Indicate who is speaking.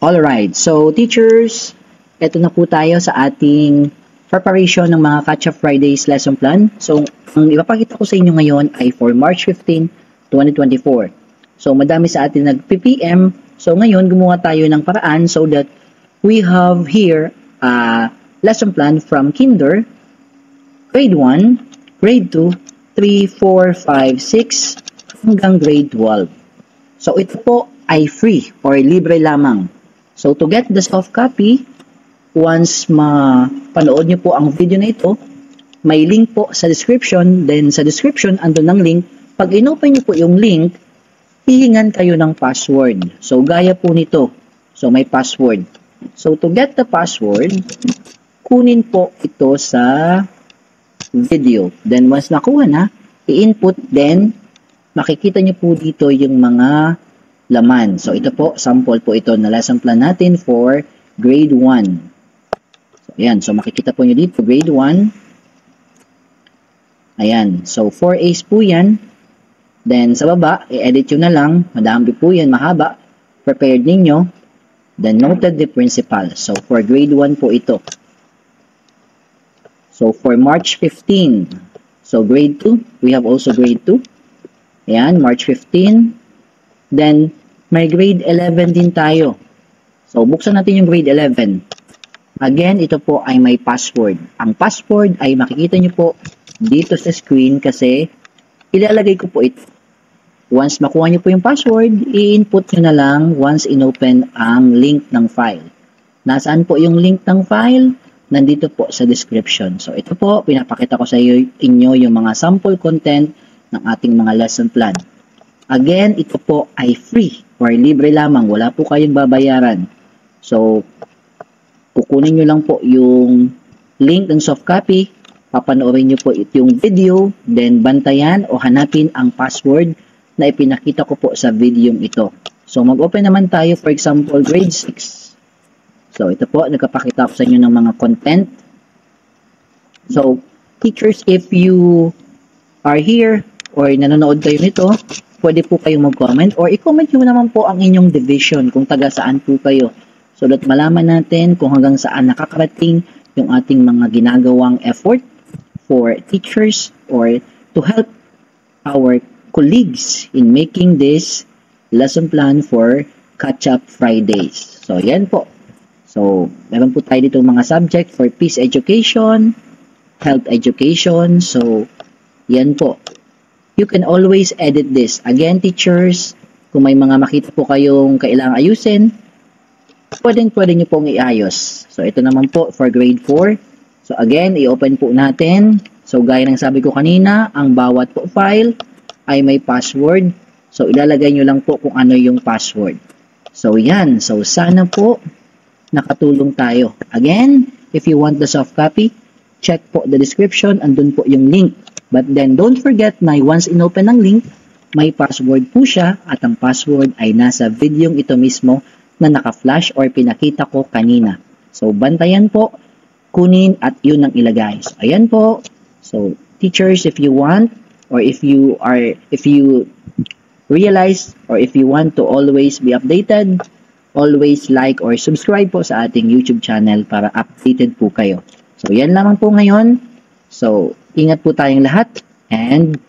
Speaker 1: Alright, so teachers, eto na po tayo sa ating preparation ng mga Catch-Up Fridays lesson plan. So, ang ipapakita ko sa inyo ngayon ay for March 15, 2024. So, madami sa atin nag-PPM. So, ngayon, gumawa tayo ng paraan so that we have here a lesson plan from Kinder, Grade 1, Grade 2, 3, 4, 5, 6, hanggang Grade 12. So, ito po ay free or libre lamang. So, to get the soft copy, once mapanood nyo po ang video na ito, may link po sa description. Then, sa description, andun ang link. Pag inopen nyo po yung link, hihingan kayo ng password. So, gaya po nito. So, may password. So, to get the password, kunin po ito sa video. Then, once nakuha na, i-input, then, makikita nyo po dito yung mga laman. So, ito po, sample po ito na lesson plan natin for grade 1. So, ayan. So, makikita po nyo dito, grade 1. Ayan. So, 4 A's po yan. Then, sa baba, i-edit nyo na lang. Madami po yan, mahaba. Prepared ninyo. Then, noted the principal. So, for grade 1 po ito. So, for March 15. So, grade 2. We have also grade 2. Ayan, March 15. Then, may grade 11 din tayo. So, buksan natin yung grade 11. Again, ito po ay may password. Ang password ay makikita nyo po dito sa screen kasi ilalagay ko po ito. Once makuha nyo po yung password, i-input nyo na lang once inopen ang link ng file. Nasaan po yung link ng file? Nandito po sa description. So, ito po, pinapakita ko sa inyo yung mga sample content ng ating mga lesson plan. Again, ito po ay free or libre lamang. Wala po kayong babayaran. So, kukunin nyo lang po yung link ng soft copy. Papanoorin nyo po yung video. Then, bantayan o hanapin ang password na ipinakita ko po sa video ito. So, mag-open naman tayo, for example, grade 6. So, ito po, nagkapakita ko sa inyo ng mga content. So, teachers, if you are here or nanonood kayo nito, pwede po kayong mag-comment or i-comment nyo naman po ang inyong division kung taga saan po kayo so that malaman natin kung hanggang saan nakakarating yung ating mga ginagawang effort for teachers or to help our colleagues in making this lesson plan for Catch-Up Fridays. So, yan po. So, meron po tayo dito mga subject for peace education, health education. So, yan po. You can always edit this. Again, teachers, kung may mga makita po kayong kailangang ayusin, pwede nyo pong iayos. So, ito naman po for grade 4. So, again, i-open po natin. So, gaya ng sabi ko kanina, ang bawat po file ay may password. So, ilalagay nyo lang po kung ano yung password. So, yan. So, sana po nakatulong tayo. Again, if you want the soft copy, check po the description. Andun po yung link. But then, don't forget na once inopen ang link, may password po siya at ang password ay nasa video ito mismo na naka-flash or pinakita ko kanina. So, bantayan po, kunin at yun ang ilagay. So, ayan po. So, teachers, if you want or if you realize or if you want to always be updated, always like or subscribe po sa ating YouTube channel para updated po kayo. So, yan lamang po ngayon. So, ingat po tayong lahat and